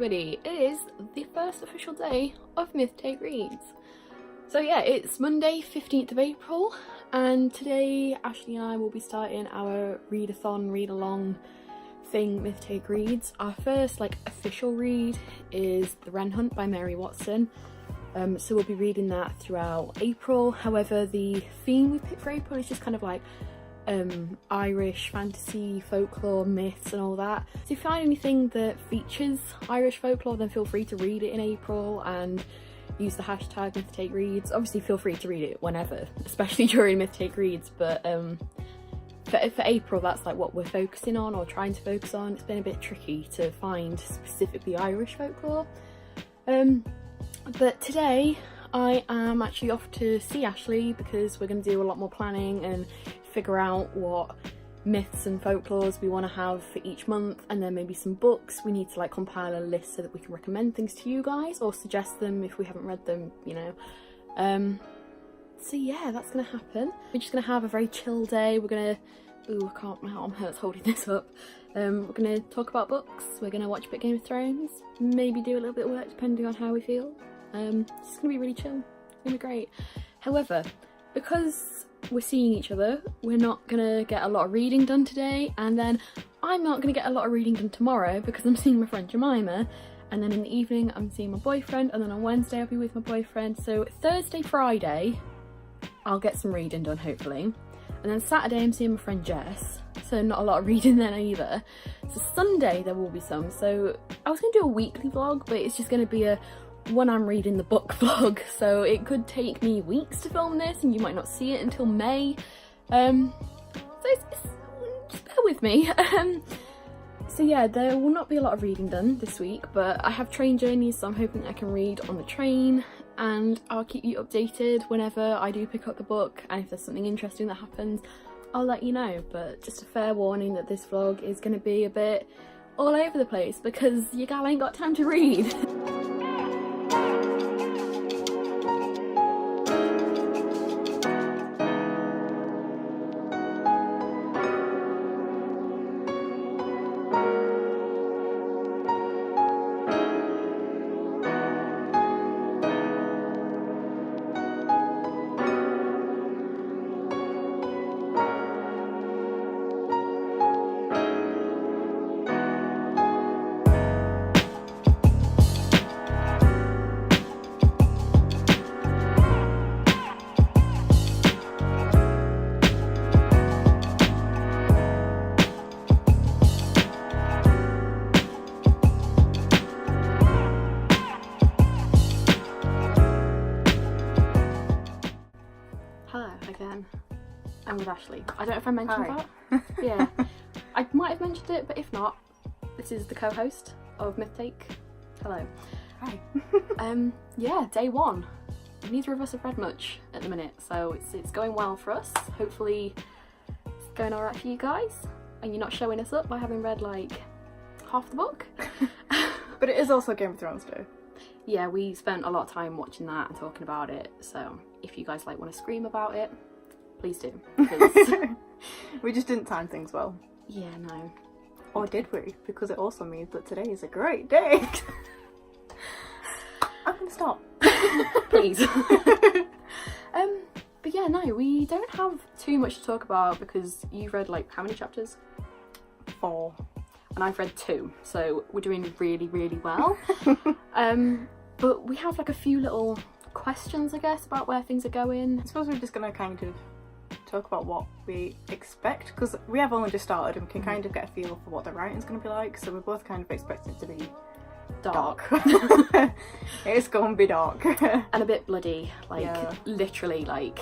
everybody, it is the first official day of Myth Take Reads. So yeah, it's Monday 15th of April and today Ashley and I will be starting our readathon, read along thing, Myth Take Reads. Our first official read is The Wren Hunt by Mary Watson. So we'll be reading that throughout April. However, the theme we picked for April is just kind of Irish fantasy, folklore, myths and all that. So if you find anything that features Irish folklore, then feel free to read it in April and use the hashtag Myth Take Reads. Obviously feel free to read it whenever, especially during Myth Take Reads, but for April that's what we're focusing on or trying to focus on. It's been a bit tricky to find specifically Irish folklore. But today I am actually off to see Ashley because we're going to do a lot more planning and figure out what myths and folklores we want to have for each month, and then maybe some books. We need to compile a list so that we can recommend things to you guys or suggest them if we haven't read them, you know. So yeah, that's gonna happen. We're just gonna have a very chill day. We're gonna I can't, my arm hurts holding this up. We're gonna talk about books, we're gonna watch a bit of Game of Thrones, maybe do a little bit of work depending on how we feel. It's just gonna be really chill. It's gonna be great. However, because we're seeing each other, we're not gonna get a lot of reading done today, and then I'm not gonna get a lot of reading done tomorrow because I'm seeing my friend Jemima, and then in the evening I'm seeing my boyfriend, and then on Wednesday I'll be with my boyfriend. So Thursday, Friday I'll get some reading done hopefully, and then Saturday I'm seeing my friend Jess, so not a lot of reading then either. So Sunday there will be some. So I was gonna do a weekly vlog, but it's just gonna be a when I'm reading the book vlog, so it could take me weeks to film this and you might not see it until May. So just bear with me. So yeah, there will not be a lot of reading done this week, but I have train journeys, so I'm hoping I can read on the train, and I'll keep you updated whenever I do pick up the book, and if there's something interesting that happens I'll let you know. But just a fair warning that this vlog is going to be a bit all over the place because your gal ain't got time to read. I'm with Ashley. I don't know if I mentioned that. Yeah, I might have mentioned it, but if not, this is the co-host of Myth Take. Hello. Hi. Yeah, day one. Neither of us have read much at the minute, so it's going well for us. Hopefully it's going alright for you guys, and you're not showing us up by having read half the book. But it is also Game of Thrones Day. Yeah, we spent a lot of time watching that and talking about it, so if you guys want to scream about it, please do. We just didn't time things well. Yeah, no. Or did we? Because it also means that today is a great day. I'm gonna stop. Please. But yeah, no, we don't have too much to talk about because you've read how many chapters? 4. And I've read 2, so we're doing really, really well. But we have a few little questions, I guess, about where things are going. I suppose we're just gonna kind of talk about what we expect, because we have only just started and we can kind of get a feel for what the writing's going to be like, so we're both kind of expecting it to be dark. It's gonna be dark. And a bit bloody, literally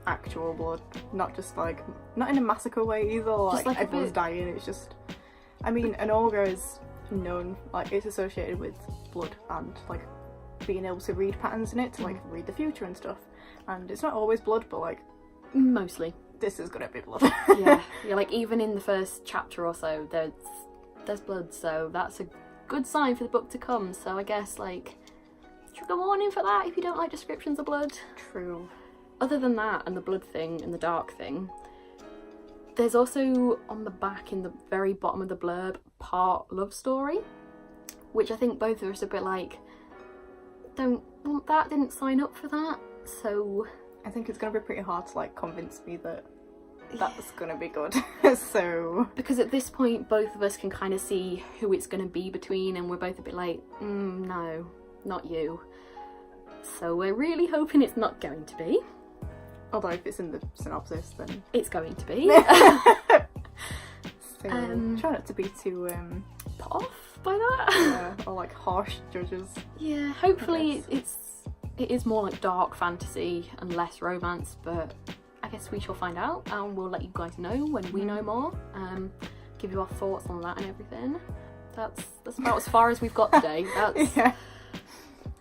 actual blood, not just not in a massacre way either, everyone's dying. It's just, I mean, an ogre is known, it's associated with blood and being able to read patterns in it to read the future and stuff, and it's not always blood, but mostly this is gonna be blood. yeah, even in the first chapter or so there's blood, so that's a good sign for the book to come. So I guess trigger warning for that if you don't like descriptions of blood. True. Other than that and the blood thing and the dark thing, there's also on the back in the very bottom of the blurb part love story, which I think both of us are a bit like, don't want that, didn't sign up for that, so... I think it's going to be pretty hard to like convince me that that's going to be good, so... Because at this point both of us can kind of see who it's going to be between, and we're both a bit like, no, not you. So we're really hoping it's not going to be. Although if it's in the synopsis, then... It's going to be. So, try not to be too put off by that. Yeah, or like harsh judges. Yeah, hopefully it is more like dark fantasy and less romance, but I guess we shall find out, and we'll let you guys know when we know more. Give you our thoughts on that and everything. That's about as far as we've got today. That's yeah.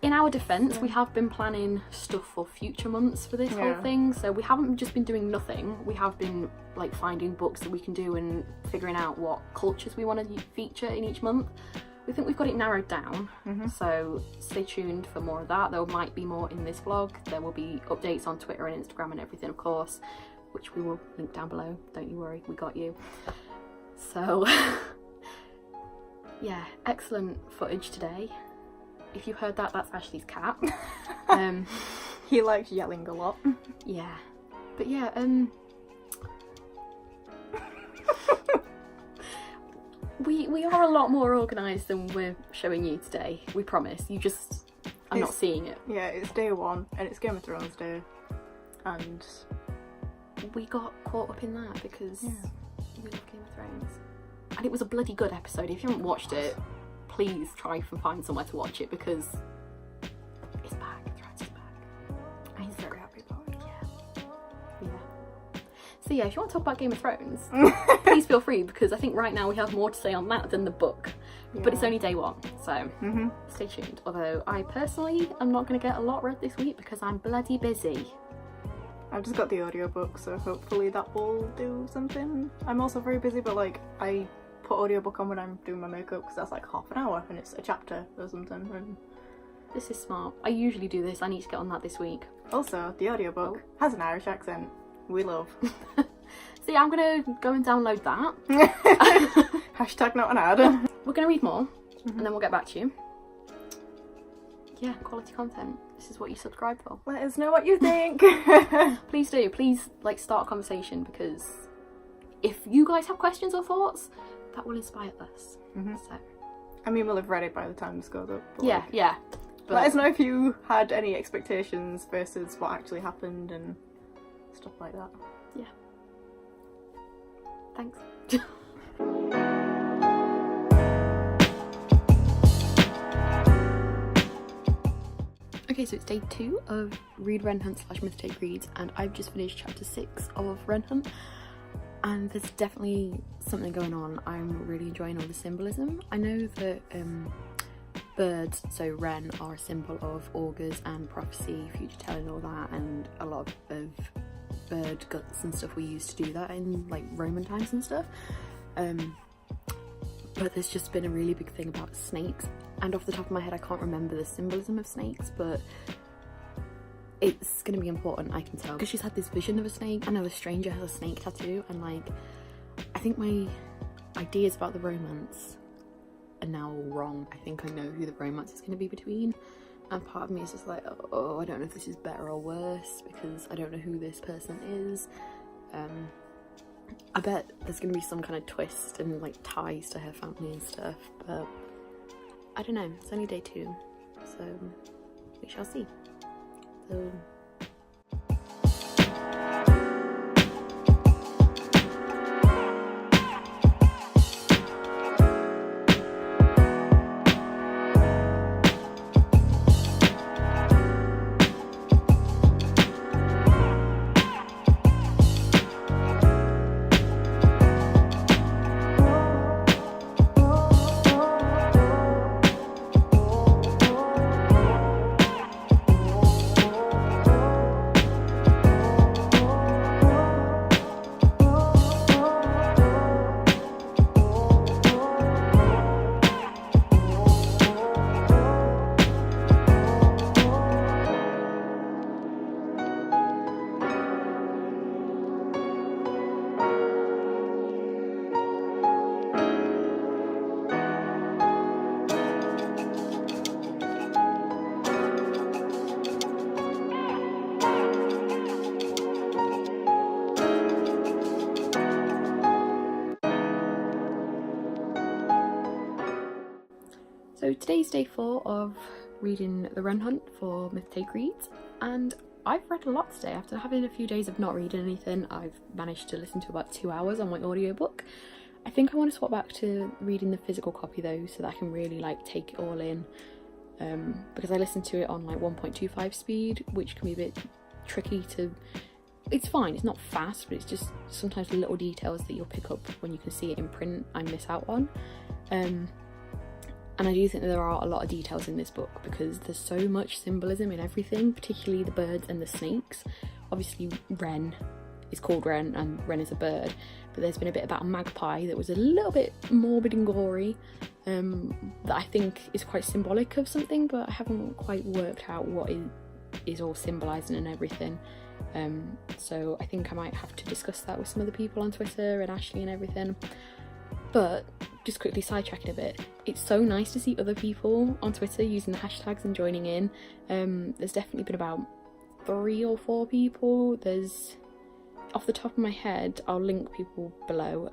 In our defence, we have been planning stuff for future months for this whole thing, so we haven't just been doing nothing. We have been like finding books that we can do and figuring out what cultures we want to feature in each month. We think we've got it narrowed down, so stay tuned for more of that. There might be more in this vlog. There will be updates on Twitter and Instagram and everything, of course, which we will link down below. Don't you worry, we got you. So, yeah, excellent footage today. If you heard that, that's Ashley's cat. He likes yelling a lot. Yeah. But yeah, we are a lot more organised than we're showing you today. We promise. You just are not seeing it. Yeah, it's day 1 and it's Game of Thrones day. And we got caught up in that because we love Game of Thrones. And it was a bloody good episode. If you haven't watched it, please try and find somewhere to watch it because it's back. Thrones is back. I'm very happy about it. Yeah. So yeah, if you want to talk about Game of Thrones, please feel free, because I think right now we have more to say on that than the book. Yeah. But it's only day 1, so stay tuned. Although I personally am not going to get a lot read this week because I'm bloody busy. I've just got the audiobook, so hopefully that will do something. I'm also very busy, but like I put audiobook on when I'm doing my makeup because that's like half an hour and it's a chapter or something. And this is smart. I usually do this. I need to get on that this week. Also, the audiobook has an Irish accent. We love. So yeah, I'm gonna go and download that. Hashtag not an ad. We're gonna read more and then we'll get back to you. Yeah, quality content. This is what you subscribe for. Let us know what you think. Please do. Please like start a conversation, because if you guys have questions or thoughts, that will inspire us. So, I mean, we'll have read it by the time this goes up. Yeah, like, yeah. But let us know if you had any expectations versus what actually happened and stuff like that. Yeah. Thanks. Okay, so it's day 2 of Read Wren Hunt / Myth Take Reads, and I've just finished chapter 6 of Wren Hunt. And there's definitely something going on. I'm really enjoying all the symbolism. I know that birds, so wren, are a symbol of augurs and prophecy, future telling, all that, and a lot of bird guts and stuff we used to do that in like Roman times and stuff. But there's just been a really big thing about snakes, and off the top of my head I can't remember the symbolism of snakes, but it's going to be important, I can tell, because she's had this vision of a snake. I know a stranger has a snake tattoo, and like I think my ideas about the romance are now all wrong. I think I know who the romance is going to be between, and part of me is just like, oh, I don't know if this is better or worse because I don't know who this person is. I bet there's going to be some kind of twist and like ties to her family and stuff, but I don't know. It's only day 2, so we shall see. So So today's day 4 of reading The Wren Hunt for Myth Take Reads, and I've read a lot today. After having a few days of not reading anything, I've managed to listen to about 2 hours on my audiobook. I think I want to swap back to reading the physical copy though, so that I can really like take it all in, because I listen to it on like 1.25 speed, which can be a bit tricky to... It's fine, it's not fast, but it's just sometimes the little details that you'll pick up when you can see it in print I miss out on. And I do think that there are a lot of details in this book because there's so much symbolism in everything, particularly the birds and the snakes. Obviously Wren is called Wren and Wren is a bird, but there's been a bit about a magpie that was a little bit morbid and gory, that I think is quite symbolic of something, but I haven't quite worked out what it is all symbolising and everything. So I think I might have to discuss that with some of the people on Twitter and Ashley and everything. But just quickly sidetracking a bit, it's so nice to see other people on Twitter using the hashtags and joining in. There's definitely been about 3 or 4 people. There's, off the top of my head, I'll link people below,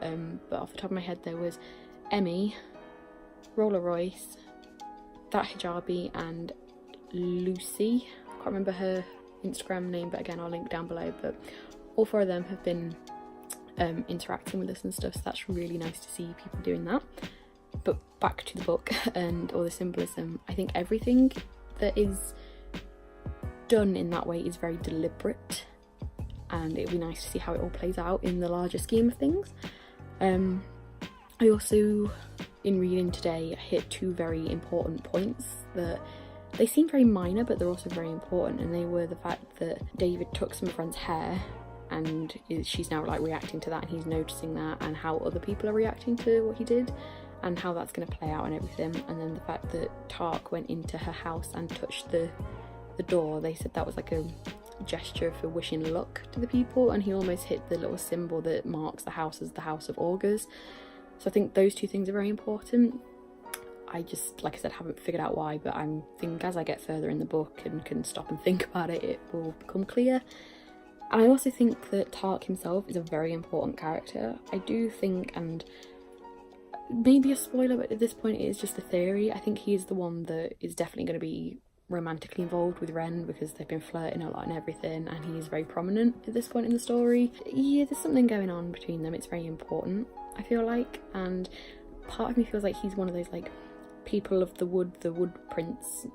but off the top of my head there was Emmy, Roller Royce, That Hijabi and Lucy. I can't remember her Instagram name, but again I'll link down below. But all 4 of them have been interacting with us and stuff, so that's really nice to see people doing that. But back to the book and all the symbolism, I think everything that is done in that way is very deliberate, and it would be nice to see how it all plays out in the larger scheme of things. I also, in reading today, hit 2 very important points that they seem very minor but they're also very important, and they were the fact that David took some of Wren's hair and she's now like reacting to that, and he's noticing that, and how other people are reacting to what he did and how that's going to play out and everything. And then the fact that Tark went into her house and touched the door, they said that was like a gesture for wishing luck to the people, and he almost hit the little symbol that marks the house as the house of augurs. So I think those 2 things are very important. I just, like I said, haven't figured out why, but I think as I get further in the book and can stop and think about it, it will become clear. And I also think that Tark himself is a very important character. I do think, and maybe a spoiler, but at this point it is just a theory, I think he is the one that is definitely going to be romantically involved with Wren, because they've been flirting a lot and everything, and he is very prominent at this point in the story. Yeah, there's something going on between them, it's very important, I feel like, and part of me feels like he's one of those like people of the wood prince,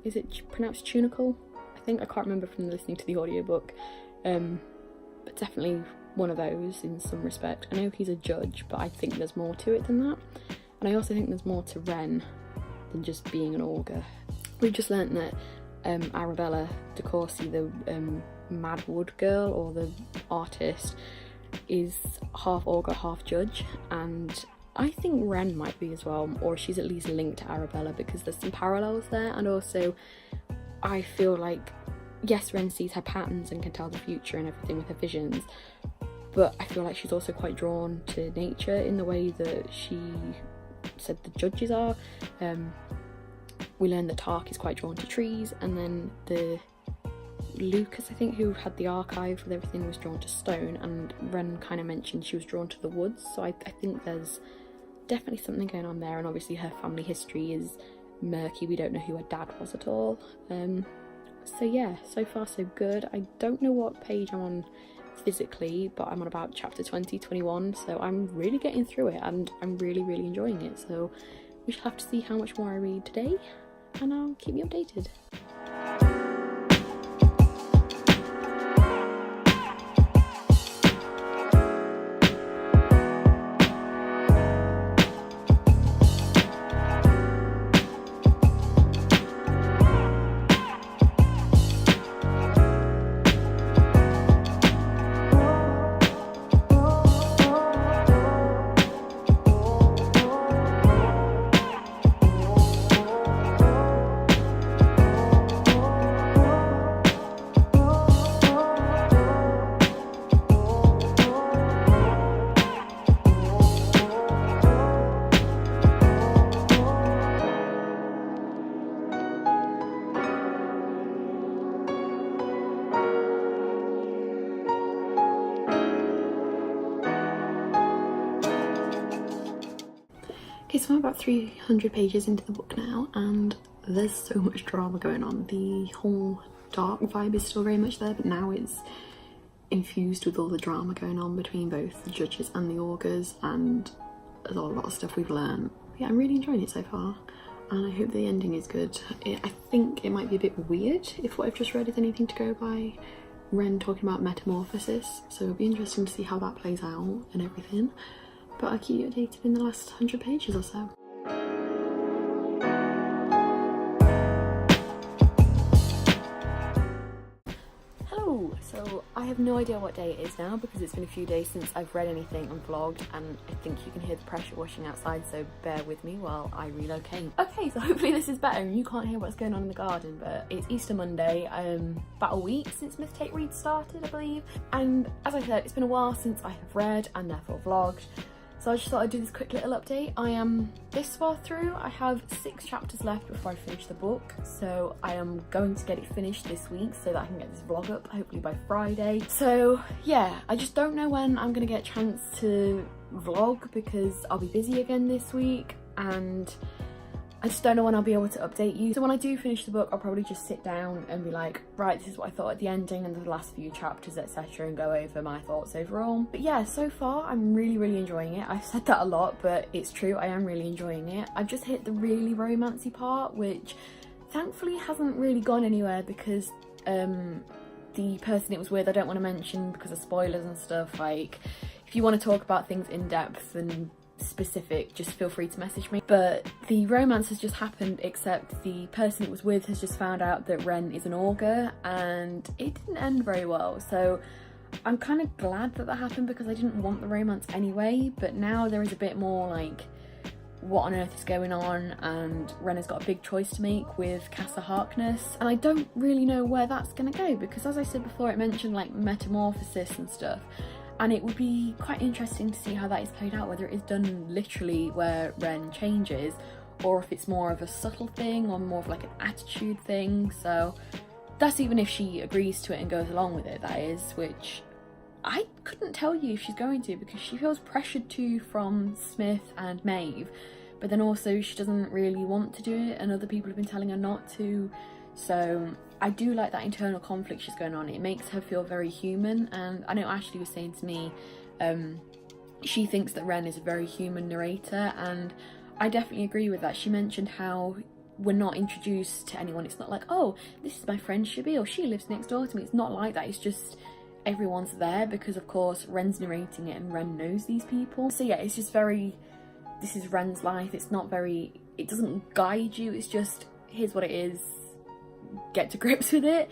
is it pronounced Tunicle? I can't remember from listening to the audiobook, but definitely one of those in some respect. I know he's a judge, but I think there's more to it than that, and I also think there's more to Wren than just being an augur. We've just learnt that Arabella de Courcy, the Mad Wood girl, or the artist, is half augur, half judge, and I think Wren might be as well, or she's at least linked to Arabella, because there's some parallels there. And also I feel like, yes, Wren sees her patterns and can tell the future and everything with her visions, but I feel like she's also quite drawn to nature in the way that she said the judges are. We learned that Tark is quite drawn to trees, and then the Lucas, I think, who had the archive with everything, was drawn to stone, and Wren kind of mentioned she was drawn to the woods, so I think there's definitely something going on there. And obviously her family history is murky, we don't know who her dad was at all. So yeah, so far so good. I don't know what page I'm on physically, but I'm on about chapter 21, so I'm really getting through it and I'm really enjoying it. So we shall have to see how much more I read today, and I'll keep you updated. Okay, so I'm about 300 pages into the book now, and there's so much drama going on. The whole dark vibe is still very much there, but now it's infused with all the drama going on between both the judges and the augurs, and there's a lot of stuff we've learned. Yeah, I'm really enjoying it so far, and I hope the ending is good. I think it might be a bit weird if what I've just read is anything to go by. Wren talking about metamorphosis, so it'll be interesting to see how that plays out and everything. But I'll keep you updated in the last 100 pages or so. Hello! So I have no idea what day it is now because it's been a few days since I've read anything and vlogged, and I think you can hear the pressure washing outside, so bear with me while I relocate. Okay, so hopefully this is better and you can't hear what's going on in the garden, but it's Easter Monday, about a week since Myth Take Read started, I believe, and as I said, it's been a while since I have read and therefore vlogged. So I just thought I'd do this quick little update. I am this far through. I have 6 chapters left before I finish the book. So I am going to get it finished this week so that I can get this vlog up, hopefully by Friday. So yeah, I just don't know when I'm gonna get a chance to vlog because I'll be busy again this week, and I just don't know when I'll be able to update you. So when I do finish the book, I'll probably just sit down and be like, right, this is what I thought at the ending and the last few chapters, etc., and go over my thoughts overall. But yeah, so far I'm really enjoying it. I've said that a lot, but it's true, I am really enjoying it. I've just hit the really romancy part, which thankfully hasn't really gone anywhere because the person it was with, I don't want to mention because of spoilers and stuff. Like, if you want to talk about things in depth and specific, just feel free to message me. But the romance has just happened, except the person it was with has just found out that Wren is an augur, and it didn't end very well. So I'm kind of glad that that happened because I didn't want the romance anyway, but now there is a bit more like, what on earth is going on, and Wren has got a big choice to make with Casa Harkness, and I don't really know where that's gonna go because, as I said before, it mentioned like metamorphosis and stuff, and it would be quite interesting to see how that is played out, whether it is done literally where Wren changes, or if it's more of a subtle thing or more of like an attitude thing. So that's even if she agrees to it and goes along with it, that is, which I couldn't tell you if she's going to, because she feels pressured to from Smith and Maeve, but then also she doesn't really want to do it and other people have been telling her not to. So I do like that internal conflict she's going on. It makes her feel very human, and I know Ashley was saying to me she thinks that Wren is a very human narrator, and I definitely agree with that. She mentioned how we're not introduced to anyone. It's not like, oh, this is my friend Shibi or she lives next door to me. It's not like that. It's just everyone's there because of course Wren's narrating it and Wren knows these people. So yeah, it's just very, this is Wren's life. It's not very, it doesn't guide you. It's just, here's what it is, get to grips with it,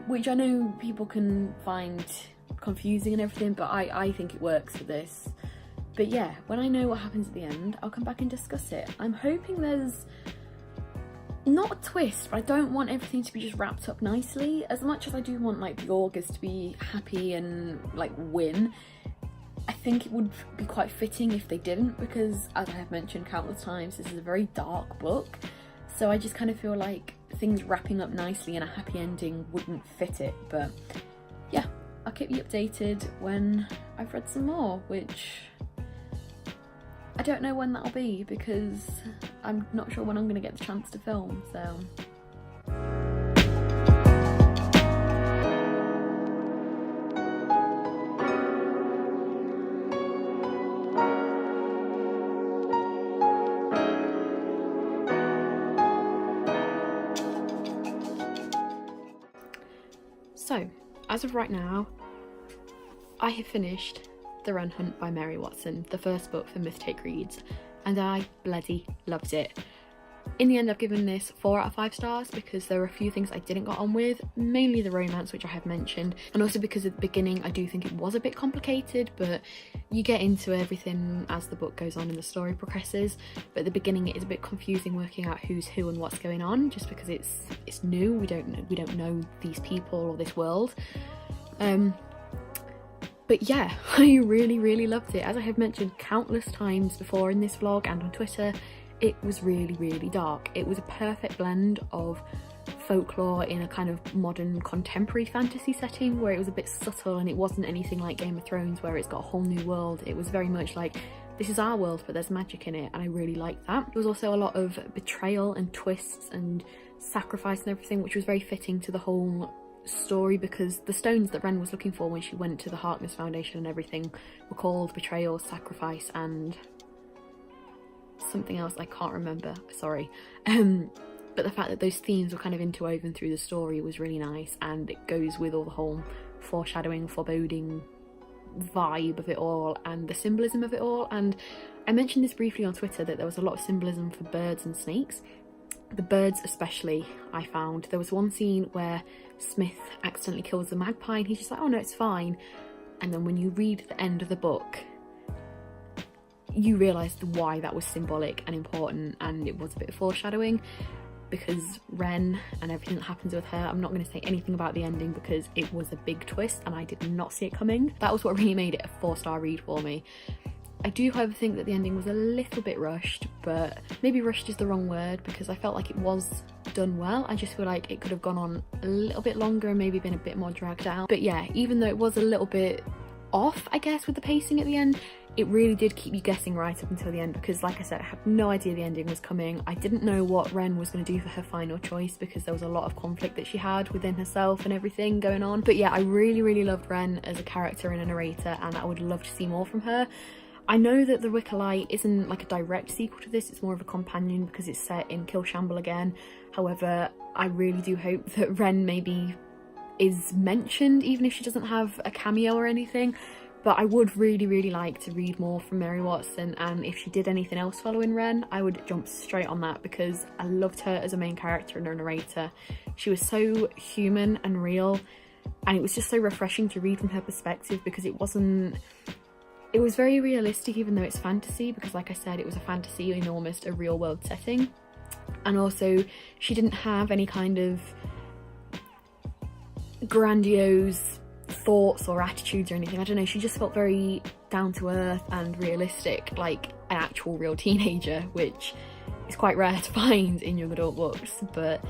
which I know people can find confusing and everything, but I think it works for this. But yeah, when I know what happens at the end, I'll come back and discuss it. I'm hoping there's not a twist, but I don't want everything to be just wrapped up nicely. As much as I do want like the augurs to be happy and like win, I think it would be quite fitting if they didn't, because as I have mentioned countless times, this is a very dark book. So I just kind of feel like things wrapping up nicely and a happy ending wouldn't fit it. But yeah, I'll keep you updated when I've read some more, which I don't know when that'll be because I'm not sure when I'm going to get the chance to film, so. So, as of right now, I have finished The Wren Hunt by Mary Watson, the first book for Myth Take Reads, and I bloody loved it. In the end, I've given this 4 out of 5 stars because there were a few things I didn't get on with, mainly the romance, which I have mentioned, and also because at the beginning I do think it was a bit complicated, but you get into everything as the book goes on and the story progresses. But at the beginning it is a bit confusing working out who's who and what's going on, just because it's new. We don't know these people or this world. But yeah, I really loved it. As I have mentioned countless times before in this vlog and on Twitter, it was really dark. It was a perfect blend of folklore in a kind of modern contemporary fantasy setting where it was a bit subtle and it wasn't anything like Game of Thrones where it's got a whole new world. It was very much like, this is our world, but there's magic in it, and I really liked that. There was also a lot of betrayal and twists and sacrifice and everything, which was very fitting to the whole story, because the stones that Wren was looking for when she went to the Harkness Foundation and everything were called betrayal, sacrifice, and something else I can't remember, sorry. But the fact that those themes were kind of interwoven through the story was really nice, and it goes with all the whole foreshadowing, foreboding vibe of it all and the symbolism of it all. And I mentioned this briefly on Twitter, that there was a lot of symbolism for birds and snakes. The birds especially, I found. There was one scene where Smith accidentally kills the magpie and he's just like, oh no, it's fine. And then when you read the end of the book, you realise why that was symbolic and important, and it was a bit of foreshadowing, because Wren and everything that happens with her, I'm not going to say anything about the ending because it was a big twist and I did not see it coming. That was what really made it a 4-star read for me. I do, however, think that the ending was a little bit rushed, but maybe rushed is the wrong word, because I felt like it was done well. I just feel like it could have gone on a little bit longer and maybe been a bit more dragged out. But yeah, even though it was a little bit off, I guess, with the pacing at the end, it really did keep you guessing right up until the end, because like I said, I had no idea the ending was coming. I didn't know what Wren was going to do for her final choice, because there was a lot of conflict that she had within herself and everything going on. But yeah, I really loved Wren as a character and a narrator, and I would love to see more from her. I know that The Wicker Light isn't like a direct sequel to this, it's more of a companion because it's set in Kilshamble again. However, I really do hope that Wren maybe is mentioned, even if she doesn't have a cameo or anything. But I would really like to read more from Mary Watson, and if she did anything else following Wren, I would jump straight on that, because I loved her as a main character and a narrator. She was so human and real, and it was just so refreshing to read from her perspective, because it was very realistic, even though it's fantasy, because like I said, it was a fantasy in almost a real world setting. And also, she didn't have any kind of grandiose thoughts or attitudes or anything. I don't know, she just felt very down to earth and realistic, like an actual real teenager, which is quite rare to find in young adult books. But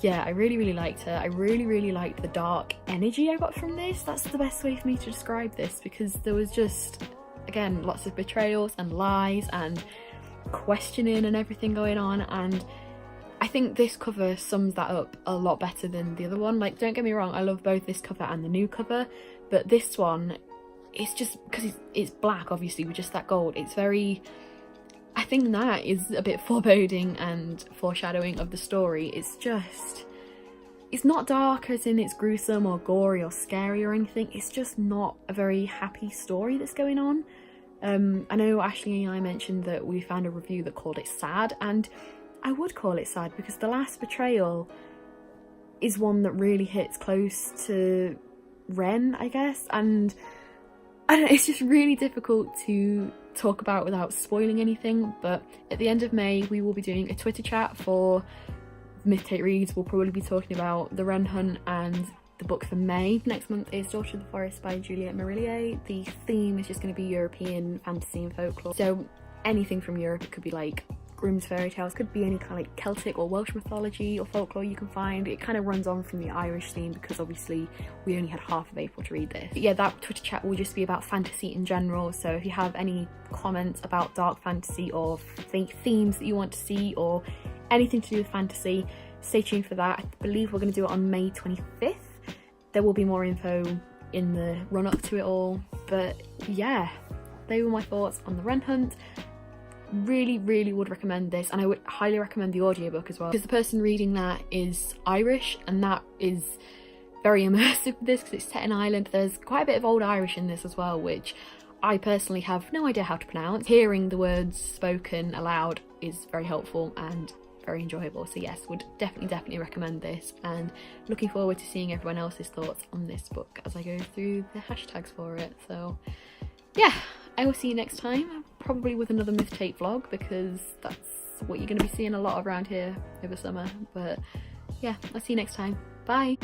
yeah, I really liked her. I really liked the dark energy I got from this. That's the best way for me to describe this, because there was just, again, lots of betrayals and lies and questioning and everything going on, and I think this cover sums that up a lot better than the other one. Like, don't get me wrong, I love both this cover and the new cover, but this one, it's just because it's black, obviously, with just that gold. It's very, I think that is a bit foreboding and foreshadowing of the story. It's just, it's not dark as in it's gruesome or gory or scary or anything. It's just not a very happy story that's going on. I know Ashley and I mentioned that we found a review that called it sad, and I would call it sad, because the last betrayal is one that really hits close to Wren, I guess, and I don't know, it's just really difficult to talk about without spoiling anything. But at the end of May, we will be doing a Twitter chat for Myth Take Reads. We'll probably be talking about the Wren Hunt, and the book for May next month is Daughter of the Forest by Juliette Marillier. The theme is just going to be European fantasy and folklore, so anything from Europe. It could be like Grimm's fairy tales, could be any kind of like Celtic or Welsh mythology or folklore you can find. It kind of runs on from the Irish theme, because obviously we only had half of April to read this. But yeah, that Twitter chat will just be about fantasy in general, so if you have any comments about dark fantasy or themes that you want to see or anything to do with fantasy, stay tuned for that. I believe we're going to do it on May 25th. There will be more info in the run up to it all, but yeah, they were my thoughts on the Wren Hunt. Really would recommend this, and I would highly recommend the audiobook as well, because the person reading that is Irish, and that is very immersive with this, because it's set in Ireland. There's quite a bit of old Irish in this as well, which I personally have no idea how to pronounce. Hearing the words spoken aloud is very helpful and very enjoyable, so yes, would definitely recommend this, and looking forward to seeing everyone else's thoughts on this book as I go through the hashtags for it. So yeah, I will see you next time, probably with another Myth Tape vlog, because that's what you're going to be seeing a lot around here over summer. But yeah, I'll see you next time. Bye!